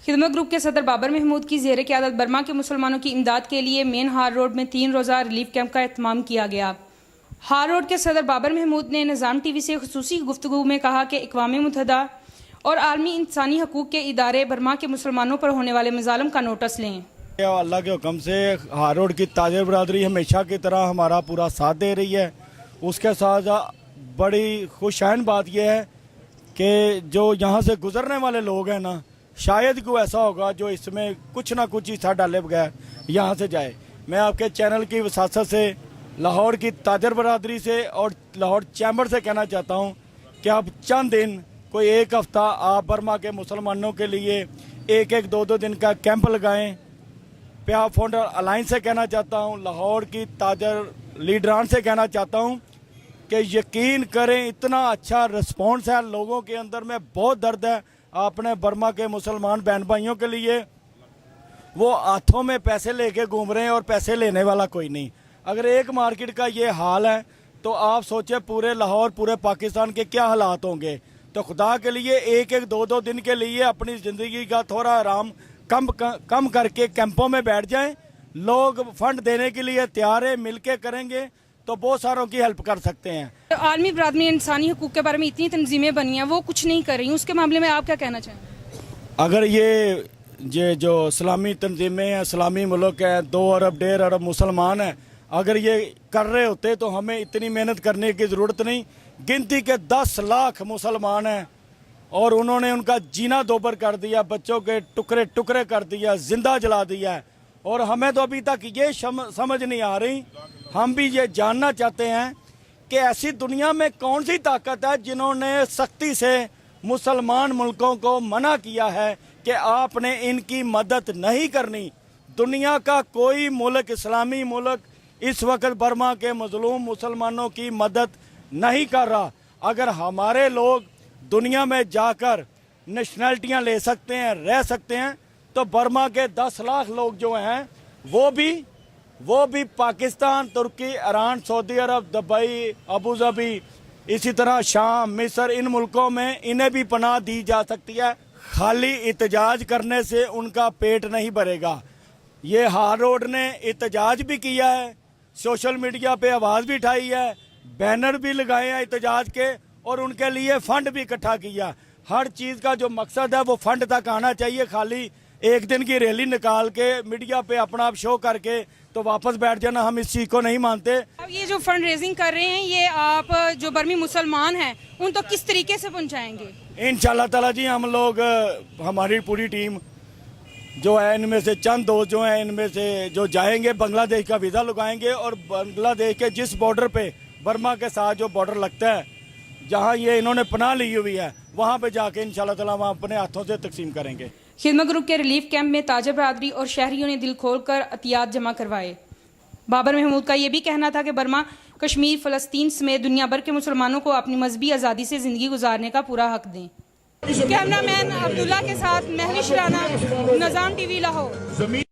خدمت گروپ کے صدر بابر محمود کی زیر قیادت برما کے مسلمانوں کی امداد کے لیے مین ہار روڈ میں 3 روزہ ریلیف کیمپ کا اہتمام کیا گیا۔ ہار روڈ کے صدر بابر محمود نے نظام ٹی وی سے خصوصی گفتگو میں کہا کہ اقوام متحدہ اور عالمی انسانی حقوق کے ادارے برما کے مسلمانوں پر ہونے والے مظالم کا نوٹس لیں۔ اللہ کے حکم سے ہار روڈ کی تاجر برادری ہمیشہ کی طرح ہمارا پورا ساتھ دے رہی ہے۔ اس کے ساتھ بڑی خوشائن بات یہ ہے کہ جو یہاں سے گزرنے والے لوگ ہیں نا، شاید کوئی ایسا ہوگا جو اس میں کچھ نہ کچھ حصہ ڈالے بغیر یہاں سے جائے۔ میں آپ کے چینل کی وساطت سے لاہور کی تاجر برادری سے اور لاہور چیمبر سے کہنا چاہتا ہوں کہ آپ چند دن، کوئی ایک ہفتہ آپ برما کے مسلمانوں کے لیے ایک 2 دن کا کیمپ لگائیں۔ پیاب فاؤنڈر الائنس سے کہنا چاہتا ہوں، لاہور کی تاجر لیڈران سے کہنا چاہتا ہوں کہ یقین کریں اتنا اچھا رسپانس ہے لوگوں کے اندر میں، بہت درد ہے اپنے برما کے مسلمان بہن بھائیوں کے لیے۔ وہ ہاتھوں میں پیسے لے کے گھوم رہے ہیں اور پیسے لینے والا کوئی نہیں۔ اگر ایک مارکیٹ کا یہ حال ہے تو آپ سوچیں پورے لاہور، پورے پاکستان کے کیا حالات ہوں گے۔ تو خدا کے لیے ایک 2 دن کے لیے اپنی زندگی کا تھوڑا آرام کم کر کے کیمپوں میں بیٹھ جائیں۔ لوگ فنڈ دینے کے لیے تیار ہیں، مل کے کریں گے تو بہت ساروں کی ہیلپ کر سکتے ہیں۔ عالمی برادری انسانی حقوق کے بارے میں اتنی تنظیمیں بنی ہیں، وہ کچھ نہیں کر رہی، اس کے معاملے میں آپ کیا کہنا چاہیں؟ اگر یہ جو اسلامی تنظیمیں ہیں، اسلامی ملک ہیں، 2 ارب 1.5 ارب مسلمان ہیں، اگر یہ کر رہے ہوتے تو ہمیں اتنی محنت کرنے کی ضرورت نہیں۔ گنتی کے 10 لاکھ مسلمان ہیں اور انہوں نے ان کا جینا دوبر کر دیا، بچوں کے ٹکڑے ٹکڑے کر دیا، زندہ جلا دیا ہے، اور ہمیں تو ابھی تک یہ سمجھ نہیں آ رہی۔ ہم بھی یہ جاننا چاہتے ہیں کہ ایسی دنیا میں کون سی طاقت ہے جنہوں نے سختی سے مسلمان ملکوں کو منع کیا ہے کہ آپ نے ان کی مدد نہیں کرنی۔ دنیا کا کوئی ملک، اسلامی ملک اس وقت برما کے مظلوم مسلمانوں کی مدد نہیں کر رہا۔ اگر ہمارے لوگ دنیا میں جا کر نیشنلٹیاں لے سکتے ہیں، رہ سکتے ہیں، تو برما کے 10 لاکھ لوگ جو ہیں وہ بھی پاکستان، ترکی، ایران، سعودی عرب، دبئی، ابوظہبی، اسی طرح شام، مصر، ان ملکوں میں انہیں بھی پناہ دی جا سکتی ہے۔ خالی احتجاج کرنے سے ان کا پیٹ نہیں بھرے گا۔ یہ ہار روڈ نے احتجاج بھی کیا ہے، سوشل میڈیا پہ آواز بھی اٹھائی ہے، بینر بھی لگائے ہیں احتجاج کے، اور ان کے لیے فنڈ بھی اکٹھا کیا۔ ہر چیز کا جو مقصد ہے وہ فنڈ تک آنا چاہیے۔ خالی ایک دن کی ریلی نکال کے میڈیا پہ اپنا آپ شو کر کے تو واپس بیٹھ جانا، ہم اس چیز کو نہیں مانتے۔ اب یہ جو فنڈ ریزنگ کر رہے ہیں، یہ آپ جو برمی مسلمان ہیں ان تک کس طریقے سے پہنچائیں گے؟ انشاءاللہ تعالیٰ جی، ہم لوگ، ہماری پوری ٹیم جو ہے، ان میں سے چند دوست جو ہیں، ان میں سے جو جائیں گے بنگلہ دیش کا ویزا لگائیں گے، اور بنگلہ دیش کے جس بارڈر پہ برما کے ساتھ جو بارڈر لگتا ہے، جہاں یہ انہوں نے پناہ لی ہوئی ہے، وہاں پہ جا کے انشاءاللہ تعالیٰ وہاں اپنے ہاتھوں سے تقسیم کریں گے۔ خدمت گروپ کے ریلیف کیمپ میں تاجر برادری اور شہریوں نے دل کھول کر عطیات جمع کروائے۔ بابر محمود کا یہ بھی کہنا تھا کہ برما، کشمیر، فلسطین سمیت دنیا بھر کے مسلمانوں کو اپنی مذہبی آزادی سے زندگی گزارنے کا پورا حق دیں۔ کیمرہ مین عبداللہ کے ساتھ مہوش رانا، نظام ٹی وی لاہور۔